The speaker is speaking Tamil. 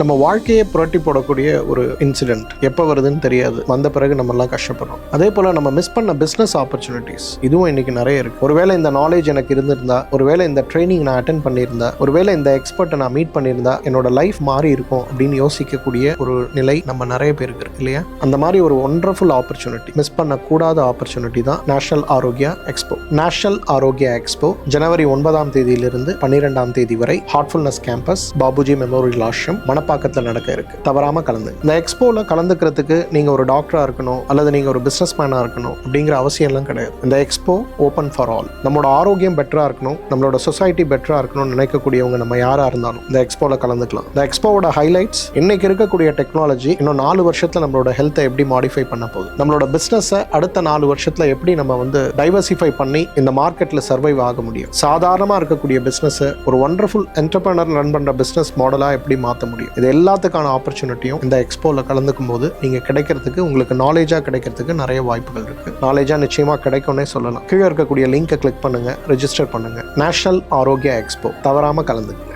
நம்ம வாழ்க்கையை புரட்டி போடக்கூடிய ஒரு இன்சிடென்ட் எப்போ வருதுன்னு தெரியாது, வந்த பிறகு நம்ம எல்லாம் கஷ்டப்படுறோம். அதே போல நம்ம மிஸ் பண்ண பிசினஸ் ஆப்பர்ச்சுனிட்டிஸ் இதுவும் இன்னைக்கு நிறைய இருக்கு. ஒருவேளை இந்த நாலேஜ் எனக்கு இருந்திருந்தா, ஒருவேளை இந்த ட்ரைனிங் நான் அட்டென்ட் பண்ணியிருந்தா, ஒருவேளை இந்த எக்ஸ்பர்ட்டை நான் மீட் பண்ணியிருந்தா என்னோட லைஃப் மாறி இருக்கும் அப்படின்னு யோசிக்கக்கூடிய ஒரு நிலை நம்ம நிறைய பேருக்கு இருக்கு இல்லையா? அந்த மாதிரி ஒரு ஒண்டர்ஃபுல் ஆப்பர்ச்சுனிட்டி, மிஸ் பண்ணக்கூடாத ஆப்பர்ச்சுனிட்டி தான் national Arogya expo. National Arogya expo ஜனவரி 9ஆம் தேதியிலிருந்து 12ஆம் தேதி வரை Heartfulness campus, Babuji memorial Ashram, மணப்பாக்கத்தில் நடக்க இருக்கு. தவறாம கலந்து இந்த எக்ஸ்போல கலந்துக்கிறதுக்கு நீங்க ஒரு டாக்டரா இருக்கணும் அல்லது நீங்க ஒரு பிசினஸ் மேனா இருக்கணும் அப்படிங்கிற அவசியம் எல்லாம் கிடையாது. இந்த எக்ஸ்போ ஓபன் ஃபார் ஆல். நம்மளோட ஆரோக்கியம் பெட்டரா இருக்கணும், நம்மளோட சொசைட்டி பெட்டரா இருக்கணும்னு நினைக்கக்கூடியவங்க நம்ம யாரா இருந்தாலும் இந்த எக்ஸ்போல கலந்துக்கலாம். இந்த எக்ஸ்போவோட ஹைலைட்ஸ், இன்னைக்கு இருக்கக்கூடிய டெக்னாலஜி இன்னும் 4 வருஷத்துல நம்மளோட ஹெல்த்தை எப்படி மாடிஃபை பண்ண போகுது, நம்மளோட பிசினஸை அடுத்த 4 வருஷத்துல எப்படி நம்ம டைவர்சிஃபை பண்ணி இந்த மார்க்கெட்ல சர்வைவ் ஆக முடியும், சாதாரணமா இருக்கக்கூடிய பிசினஸ் ஒரு ஒண்டர்ஃபுல் என்டர்பிரனர் ரன் பண்ற பிசினஸ் மாடலா எப்படி மாற்ற முடியும், இது எல்லாத்துக்கான ஆப்பர்ச்சுனிட்டியும் இந்த எக்ஸ்போல கலந்துக்கும் போது நீங்க கிடைக்கிறதுக்கு, உங்களுக்கு நாலேஜா கிடைக்கிறதுக்கு நிறைய வாய்ப்புகள் இருக்கு. நாலேஜா நிச்சயமா கிடைக்கும்னே சொல்லலாம். கீழே இருக்கக்கூடிய லிங்கை கிளிக் பண்ணுங்க, ரெஜிஸ்டர் பண்ணுங்க. நேஷனல் ஆரோக்கியா எக்ஸ்போ தவறாம கலந்துங்க.